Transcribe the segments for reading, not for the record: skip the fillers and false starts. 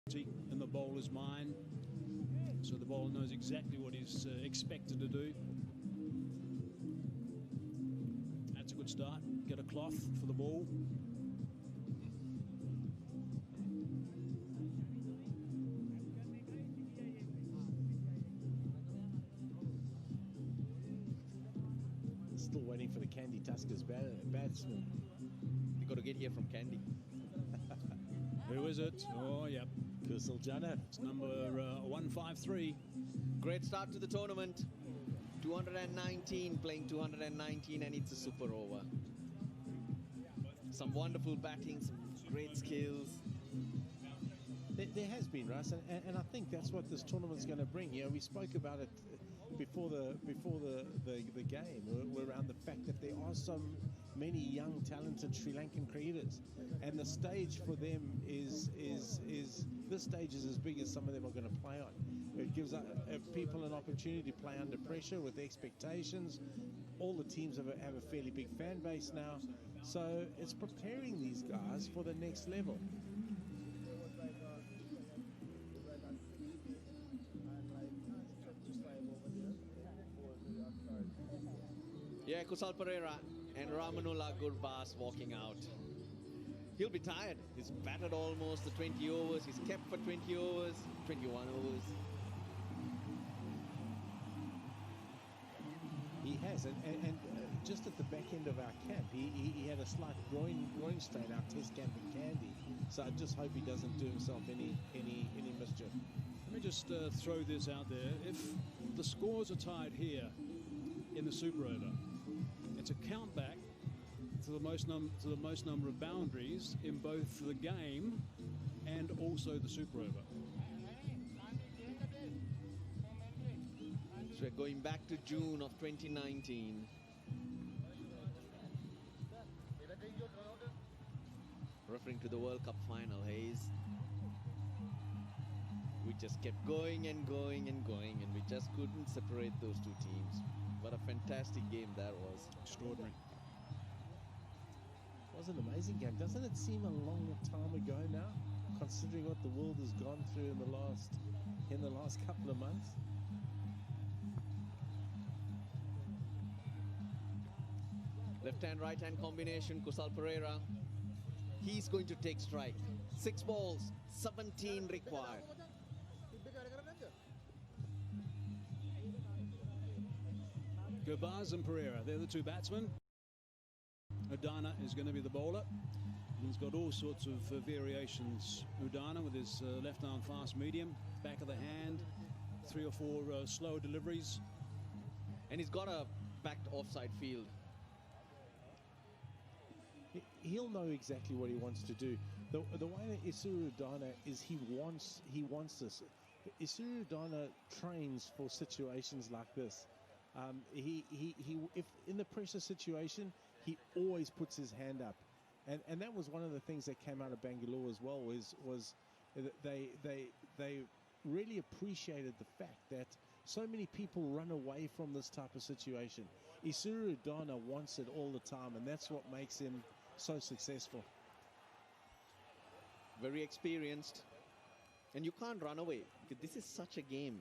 in the bowler's mind, so the bowler knows exactly what he's expected to do. That's a good start. Get a cloth for the ball. Still waiting for the Candy Tuskers batsman. They got to get here from Candy. Who is it? Oh, yep. Kusal Jana. It's number 153. Great start to the tournament. 219, playing 219, and it's a super over. Some wonderful batting, some great skills. There has been, Russ, and I think that's what this tournament's going to bring. You know, we spoke about it before the game, around the fact that there are so many young, talented Sri Lankan cricketers, and the stage for them is this stage is as big as some of them are going to play on. It gives people an opportunity to play under pressure with expectations. All the teams have a fairly big fan base now, so it's preparing these guys for the next level. Yeah, Kusal Perera and Ramanullah Gurbaz walking out. He'll be tired. He's batted almost the 20 overs. He's kept for 20 overs, 21 overs. He has, and just at the back end of our camp, he had a slight groin strain, our test camp in Kandy. So I just hope he doesn't do himself any mischief. Let me just throw this out there. If the scores are tied here in the Super Over, it's a count back to the most number of boundaries in both the game and also the Super Over. So we're going back to June of 2019. Referring to the World Cup final, Hayes. We just kept going and going and going, and we just couldn't separate those two teams. What a fantastic game that was. Extraordinary. It was an amazing game. Doesn't it seem a long time ago now, considering what the world has gone through in the last couple of months? Left-hand, right-hand combination, Kusal Perera. He's going to take strike. 6 balls, 17 required. Gurbaz and Perera, they're the two batsmen. Udana is going to be the bowler. He's got all sorts of variations. Udana with his left arm fast medium, back of the hand, 3 or 4 slow deliveries. And he's got a backed offside field. He'll know exactly what he wants to do. The way that Isuru Udana is, he wants this. Isuru Udana trains for situations like this. If in the pressure situation, he always puts his hand up, and that was one of the things that came out of Bangalore as well. Was they really appreciated the fact that so many people run away from this type of situation. Isuru Udana wants it all the time, and that's what makes him so successful. Very experienced, and you can't run away. This is such a game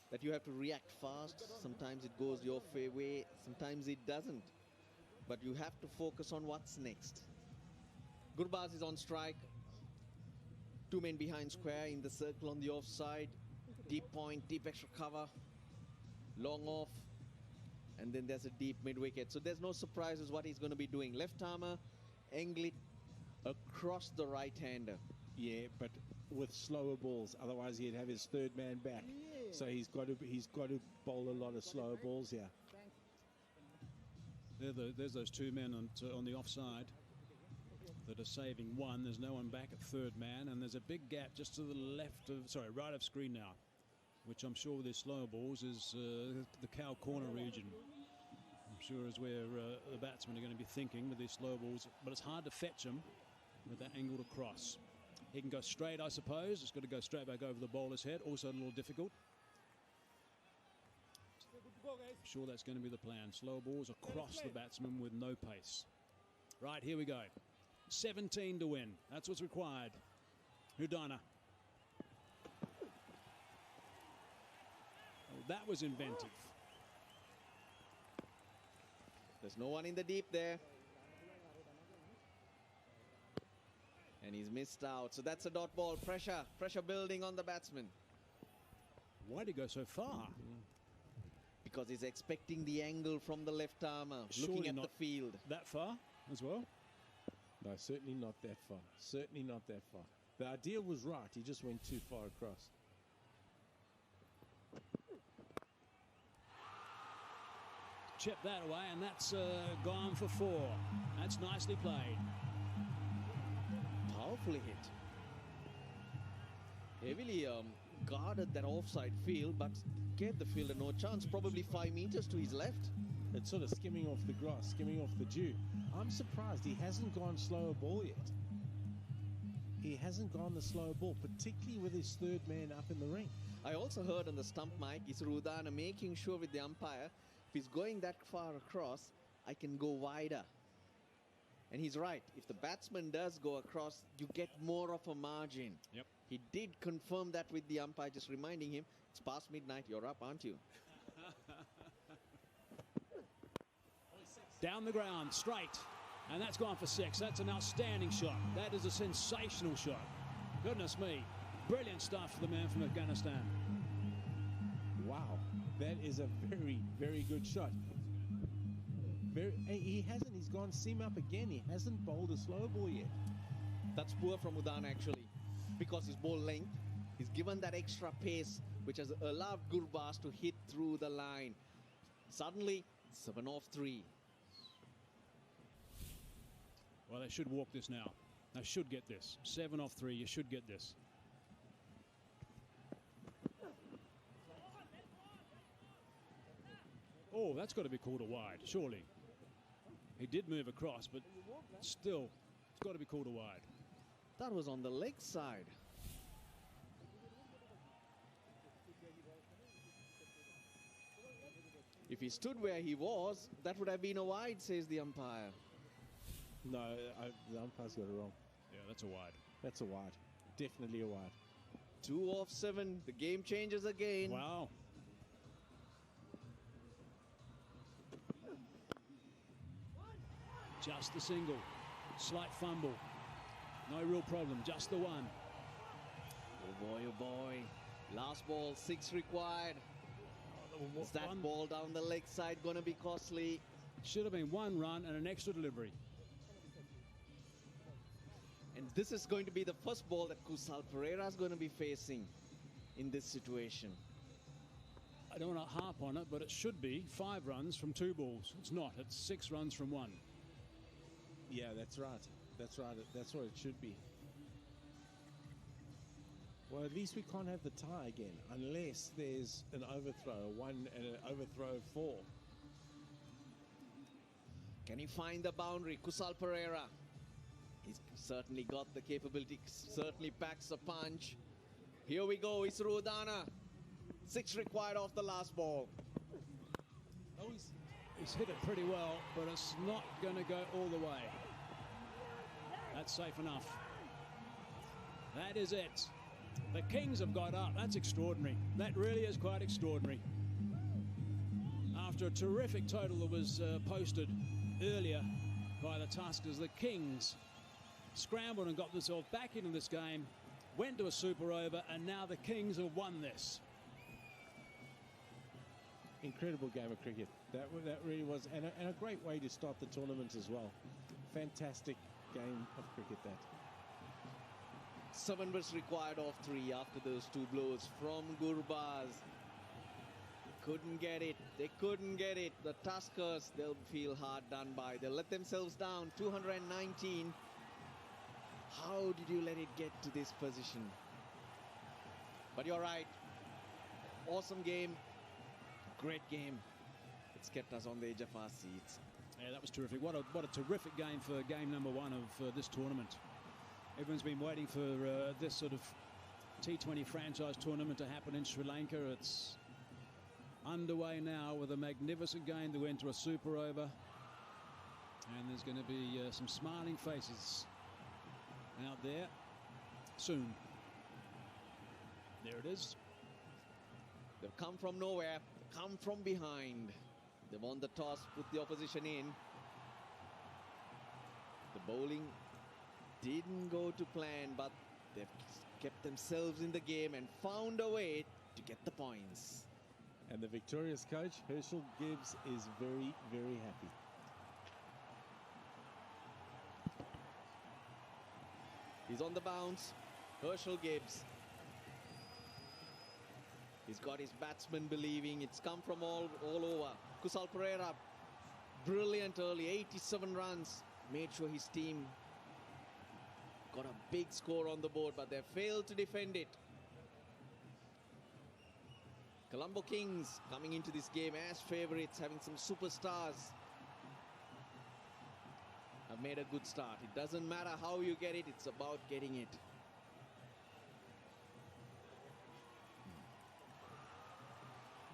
that you have to react fast. Sometimes it goes your way, sometimes it doesn't. But you have to focus on what's next. Gurbaz is on strike. 2 men behind square in the circle on the offside. Deep point, deep extra cover. Long off. And then there's a deep mid-wicket. So there's no surprises what he's going to be doing. Left armer, Englet across the right-hander. Yeah, but with slower balls. Otherwise, he'd have his third man back. So he's got to bowl a lot of slower balls here. There's those 2 men on the offside that are saving one. There's no one back at third man, and there's a big gap just to the right of screen now, which I'm sure with their slower balls is the cow corner region. I'm sure is where the batsmen are going to be thinking with their slow balls, but it's hard to fetch them with that angled across. He can go straight, I suppose. It's got to go straight back over the bowler's head. Also a little difficult. I'm sure that's going to be the plan. Slow balls across the batsman with no pace. Right, here we go. 17 to win. That's what's required. Udana That was inventive. There's no one in the deep there. And he's missed out. So that's a dot ball. Pressure building on the batsman. Why'd he go so far? Because he's expecting the angle from the left armour, Surely looking at not the field. That far as well? No, certainly not that far. Certainly not that far. The idea was right. He just went too far across. Chip that away, and that's gone for 4. That's nicely played. Powerfully hit. Heavily guarded that offside field, but gave the fielder no chance. Probably 5 meters to his left. It's sort of skimming off the grass, skimming off the dew. I'm surprised he hasn't gone slower ball yet. He hasn't gone the slower ball, particularly with his third man up in the ring. I also heard on the stump mic, Isrudana making sure with the umpire, if he's going that far across, I can go wider. And he's right. If the batsman does go across, you get more of a margin. Yep. He did confirm that with the umpire, just reminding him, it's past midnight, you're up, aren't you? Down the ground, straight. And that's gone for 6. That's an outstanding shot. That is a sensational shot. Goodness me. Brilliant stuff for the man from Afghanistan. Wow. That is a very, very good shot. He's gone seam up again. He hasn't bowled a slow ball yet. That's poor from Udan actually, because his ball length, he's given that extra pace, which has allowed Gurbaz to hit through the line. Suddenly, 7 off 3. Well, they should walk this now. They should get this. 7 off 3, you should get this. Oh, that's got to be called a wide, surely. He did move across, but still, it's got to be called a wide. That was on the leg side. If he stood where he was, that would have been a wide, says the umpire. No, the umpire's got it wrong. Yeah, that's a wide. That's a wide. Definitely a wide. 2 off 7. The game changes again. Wow. Just the single. Slight fumble. No real problem. Just the one. Oh boy, oh boy. Last ball, 6 required. Is that ball down the leg side going to be costly? Should have been 1 run and an extra delivery. And this is going to be the first ball that Kusal Pereira is going to be facing in this situation. I don't want to harp on it, but it should be 5 runs from 2 balls. It's not. It's 6 runs from 1. Yeah, that's right. That's right. That's what it should be. Well, at least we can't have the tie again unless there's an overthrow, a 1 and an overthrow of 4. Can he find the boundary? Kusal Pereira. He's certainly got the capability, certainly packs a punch. Here we go, Isrudana. 6 required off the last ball. Oh, he's hit it pretty well, but it's not going to go all the way. That's safe enough. That is it. The Kings have got up. That's extraordinary. That really is quite extraordinary. After a terrific total that was posted earlier by the Tuskers, the Kings scrambled and got themselves back into this game, went to a super over, and now the Kings have won this. Incredible game of cricket. That really was, and a great way to start the tournament as well. Fantastic game of cricket that. 7 was required off 3 after those 2 blows from Gurbaz. Couldn't get it. They couldn't get it. The Tuskers, they'll feel hard done by. They'll let themselves down. 219. How did you let it get to this position? But you're right. Awesome game. Great game. It's kept us on the edge of our seats. Yeah, that was terrific. What a terrific game for game number 1 of this tournament. Everyone's been waiting for this sort of T20 franchise tournament to happen in Sri Lanka. It's underway now with a magnificent game to enter a super over. And there's going to be some smiling faces out there soon. There it is. They've come from nowhere, come from behind. They won the toss, put the opposition in. The bowling didn't go to plan, but they've kept themselves in the game and found a way to get the points. And the victorious coach, Herschel Gibbs, is very, very happy. He's on the bounce. Herschel Gibbs. He's got his batsmen believing. It's come from all over. Kusal Perera, brilliant early, 87 runs. Made sure his team got a big score on the board, but they failed to defend it. Colombo Kings coming into this game as favourites, having some superstars. Have made a good start. It doesn't matter how you get it, it's about getting it.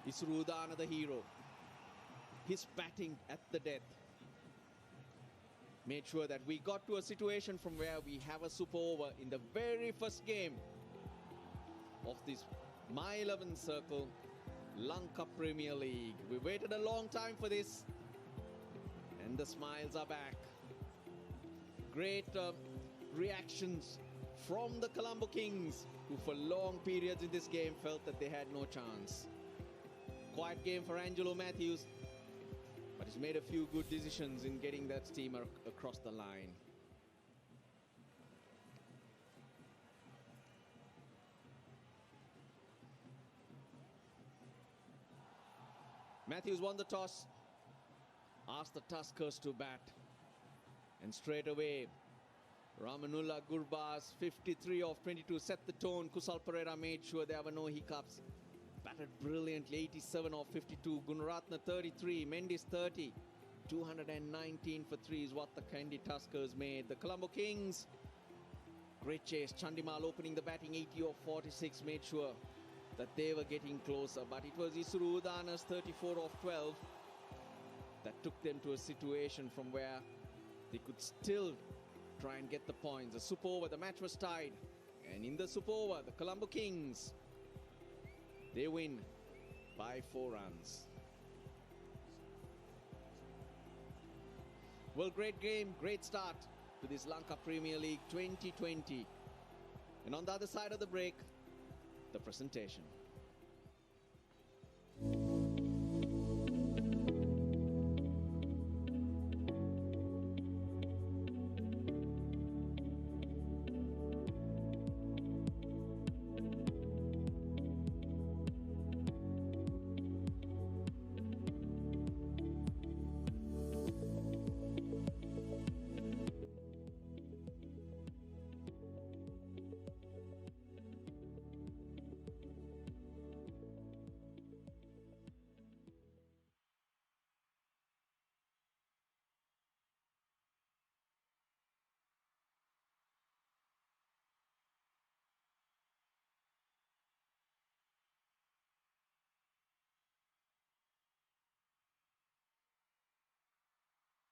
Isuru Udana, the hero. His batting at the death made sure that we got to a situation from where we have a super over in the very first game of this My 11 Circle Lanka Premier League. We waited a long time for this, and the smiles are back. Great reactions from the Colombo Kings, who for long periods in this game felt that they had no chance. Quiet game for Angelo Matthews, but he's made a few good decisions in getting that team across the line. Matthews won the toss, asked the Tuskers to bat, and straight away Ramanullah Gurbaz, 53 of 22, set the tone. Kusal Perera made sure there were no hiccups. Batted brilliantly, 87 of 52. Gunaratna 33, Mendes 30. 219 for 3 is what the Kandy Tuskers made. The Colombo Kings, great chase. Chandimal opening the batting, 80 of 46, made sure that they were getting closer. But it was Isuru Udana's 34 of 12 that took them to a situation from where they could still try and get the points. The super over, the match was tied. And in the super over, the Colombo Kings, they win by 4 runs. Well, great game, great start to this Lanka Premier League 2020. And on the other side of the break, the presentation.